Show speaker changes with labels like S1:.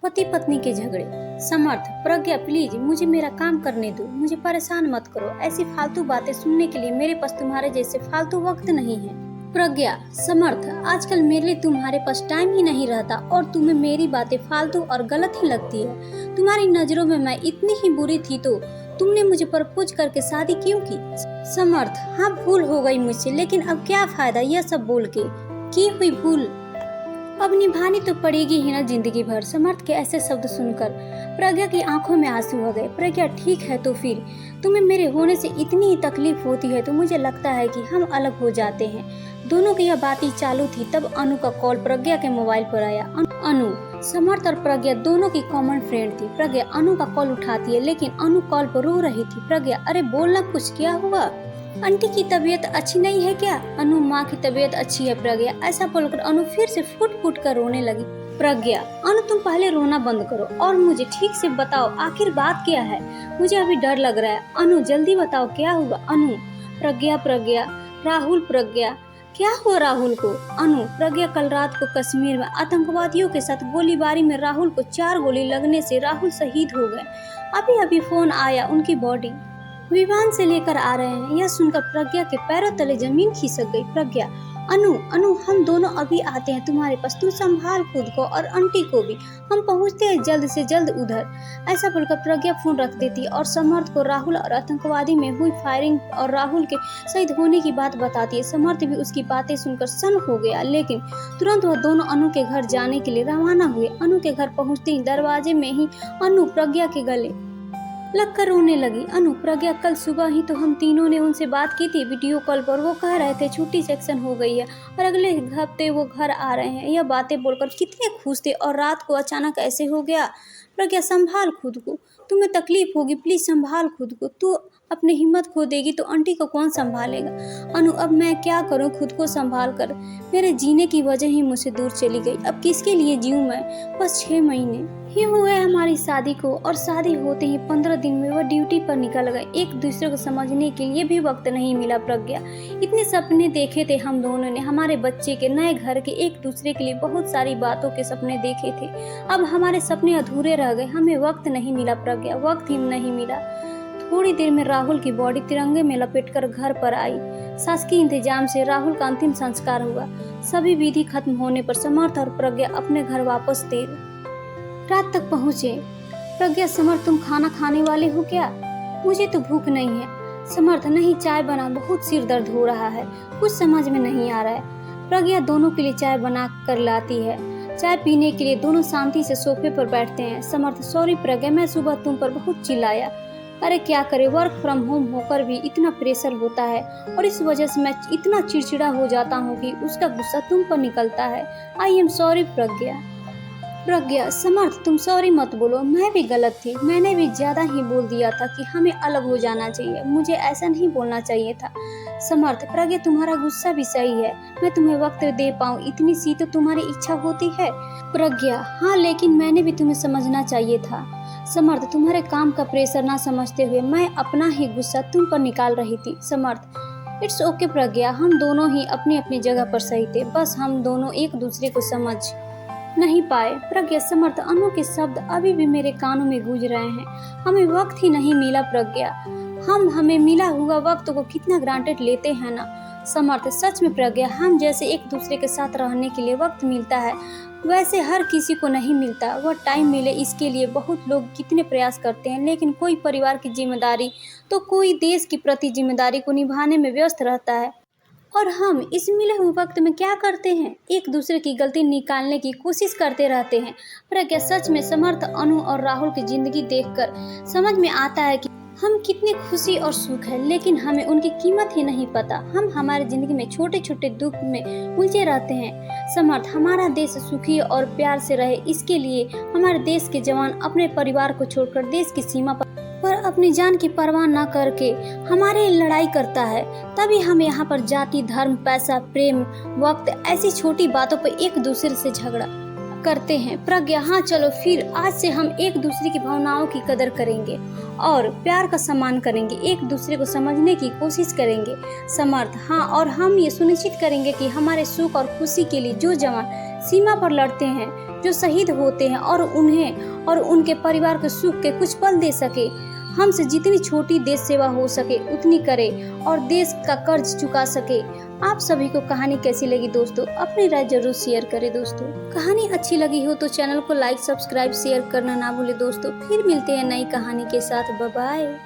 S1: पति पत्नी के झगड़े। समर्थ, प्रज्ञा प्लीज मुझे मेरा काम करने दो, मुझे परेशान मत करो। ऐसी फालतू बातें सुनने के लिए मेरे पास तुम्हारे जैसे फालतू वक्त नहीं है। प्रज्ञा, समर्थ, आजकल मेरे लिए तुम्हारे पास टाइम ही नहीं रहता और तुम्हें मेरी बातें फालतू और गलत ही लगती है। तुम्हारी नजरों में मैं इतनी ही बुरी थी तो तुमने मुझे प्रपोज करके शादी क्यों की? समर्थ, हाँ भूल हो गई मुझसे, लेकिन अब क्या फायदा यह सब बोल के। की हुई भूल अब निभानी तो पड़ेगी ही ना जिंदगी भर। समर्थ के ऐसे शब्द सुनकर प्रज्ञा की आंखों में आंसू आ गए। प्रज्ञा, ठीक है तो फिर तुम्हें मेरे होने से इतनी ही तकलीफ होती है तो मुझे लगता है कि हम अलग हो जाते हैं। दोनों की यह बातें चालू थी तब अनु का कॉल प्रज्ञा के मोबाइल पर आया। अनु, समर्थ और प्रज्ञा दोनों की कॉमन फ्रेंड थी। प्रज्ञा अनु का कॉल उठाती है लेकिन अनु कॉल पर रो रही थी। प्रज्ञा, अरे बोलना कुछ, क्या हुआ? आंटी की तबीयत अच्छी नहीं है क्या? अनु, माँ की तबीयत अच्छी है प्रज्ञा। ऐसा बोलकर अनु फिर से फुट फुट कर रोने लगी। प्रज्ञा, अनु तुम पहले रोना बंद करो और मुझे ठीक से बताओ आखिर बात क्या है, मुझे अभी डर लग रहा है। अनु जल्दी बताओ क्या हुआ? अनु, प्रज्ञा, राहुल। प्रज्ञा, क्या हुआ राहुल को? अनु, प्रज्ञा, कल रात को कश्मीर में आतंकवादियों के साथ गोलीबारी में राहुल को 4 गोली लगने से राहुल शहीद हो गए। अभी अभी फोन आया, उनकी बॉडी विमान से लेकर आ रहे हैं। यह सुनकर प्रज्ञा के पैरों तले जमीन खिसक गई। प्रज्ञा, अनु हम दोनों अभी आते हैं तुम्हारे पास, तू संभाल खुद को और आंटी को भी, हम पहुंचते हैं जल्द से जल्द उधर। ऐसा बोलकर प्रज्ञा फोन रख देती और समर्थ को राहुल और आतंकवादी में हुई फायरिंग और राहुल के शहीद होने की बात बताती है। समर्थ भी उसकी बातें सुनकर सन्न हो गया, लेकिन तुरंत वह दोनों अनु के घर जाने के लिए रवाना हुए। अनु के घर पहुँचते ही दरवाजे में ही अनु प्रज्ञा के गले लगकर रोने लगी। अनु, प्रज्ञा, कल सुबह ही तो हम तीनों ने उनसे बात की थी वीडियो कॉल पर। वो कह रहे थे छुट्टी सेक्शन हो गई है और अगले हफ्ते वो घर आ रहे हैं। यह बातें बोलकर कितने खुश थे और रात को अचानक ऐसे हो गया। प्रज्ञा, संभाल खुद को, तुम्हें तकलीफ होगी, प्लीज संभाल खुद को। तू अपनी हिम्मत खो देगी तो आंटी को कौन संभालेगा? अनु, अब मैं क्या करूं खुद को संभाल कर? मेरे जीने की वजह ही मुझसे दूर चली गई, अब किसके लिए जीऊं मैं? बस 6 महीने ही हुए हमारी शादी को और शादी होते ही 15 दिन में वह ड्यूटी पर निकल गए। एक दूसरे को समझने के लिए भी वक्त नहीं मिला। प्रज्ञा, इतने सपने देखे थे हम दोनों ने, हमारे बच्चे के, नए घर के, एक दूसरे के लिए बहुत सारी बातों के सपने देखे थे। अब हमारे सपने अधूरे रह गए, हमें वक्त नहीं मिला प्रज्ञा, वक्त ही नहीं मिला। थोड़ी देर में राहुल की बॉडी तिरंगे में लपेटकर घर पर आई। शासकीय इंतजाम से राहुल का अंतिम संस्कार हुआ। सभी विधि खत्म होने पर समर्थ और प्रज्ञा अपने घर वापस देर रात तक पहुँचे। प्रज्ञा, समर्थ तुम खाना खाने वाले हो क्या? मुझे तो भूख नहीं है। समर्थ, नहीं, चाय बना, बहुत सिर दर्द हो रहा है, कुछ समझ में नहीं आ रहा है। प्रज्ञा दोनों के लिए चाय बना कर लाती है। चाय पीने के लिए दोनों शांति से सोफे पर बैठते हैं। समर्थ, सॉरी प्रज्ञा, मैं सुबह तुम पर बहुत चिल्लाया। अरे क्या करे, वर्क फ्रॉम होम होकर भी इतना प्रेशर होता है और इस वजह से मैं इतना चिड़चिड़ा हो जाता हूँ कि उसका गुस्सा तुम पर निकलता है। आई एम सॉरी प्रज्ञा। प्रज्ञा, समर्थ तुम सॉरी मत बोलो, मैं भी गलत थी, मैंने भी ज्यादा ही बोल दिया था कि हमें अलग हो जाना चाहिए, मुझे ऐसा नहीं बोलना चाहिए था। समर्थ, प्रज्ञा तुम्हारा गुस्सा भी सही है, मैं तुम्हें वक्त दे पाऊँ इतनी सी तो तुम्हारी इच्छा होती है। प्रज्ञा, हाँ लेकिन मैंने भी तुम्हें समझना चाहिए था। समर्थ, तुम्हारे काम का प्रेशर ना समझते हुए मैं अपना ही गुस्सा तुम पर निकाल रही थी। समर्थ, इट्स ओके प्रज्ञा, हम दोनों ही अपनी अपनी जगह पर सही थे, बस हम दोनों एक दूसरे को समझ नहीं पाए। प्रज्ञा, समर्थ, अनु के शब्द अभी भी मेरे कानों में गूंज रहे हैं, हमें वक्त ही नहीं मिला प्रज्ञा, हम हमें मिला हुआ वक्त को कितना ग्रांटेड लेते हैं ना। समर्थ, सच में प्रज्ञा, हम जैसे एक दूसरे के साथ रहने के लिए वक्त मिलता है वैसे हर किसी को नहीं मिलता। वह टाइम मिले इसके लिए बहुत लोग कितने प्रयास करते हैं, लेकिन कोई परिवार की जिम्मेदारी तो कोई देश के प्रति जिम्मेदारी को निभाने में व्यस्त रहता है और हम इस मिले हुए वक्त में क्या करते हैं, एक दूसरे की गलती निकालने की कोशिश करते रहते हैं। प्रज्ञा, सच में समर्थ, अनु और राहुल की जिंदगी देखकर समझ में आता है कि हम कितनी खुशी और सुख है, लेकिन हमें उनकी कीमत ही नहीं पता। हम हमारी जिंदगी में छोटे छोटे दुख में उलझे रहते हैं। समर्थ, हमारा देश सुखी और प्यार से रहे इसके लिए हमारे देश के जवान अपने परिवार को छोड़कर देश की सीमा पर अपनी जान की परवाह न करके हमारे लड़ाई करता है। तभी हम यहाँ पर जाति, धर्म, पैसा, प्रेम, वक्त, ऐसी छोटी बातों पर एक दूसरे से झगड़ा करते हैं। प्रज्ञा, हाँ चलो फिर आज से हम एक दूसरे की भावनाओं की कदर करेंगे और प्यार का सम्मान करेंगे, एक दूसरे को समझने की कोशिश करेंगे। समर्थ, हाँ, और हम ये सुनिश्चित करेंगे कि हमारे सुख और खुशी के लिए जो जवान सीमा पर लड़ते हैं, जो शहीद होते हैं और उन्हें और उनके परिवार को सुख के कुछ पल दे सके। हमसे जितनी छोटी देश सेवा हो सके उतनी करे और देश का कर्ज चुका सके। आप सभी को कहानी कैसी लगी दोस्तों? अपनी राय जरूर शेयर करें दोस्तों। कहानी अच्छी लगी हो तो चैनल को लाइक, सब्सक्राइब, शेयर करना ना भूले दोस्तों। फिर मिलते हैं नई कहानी के साथ। Bye bye.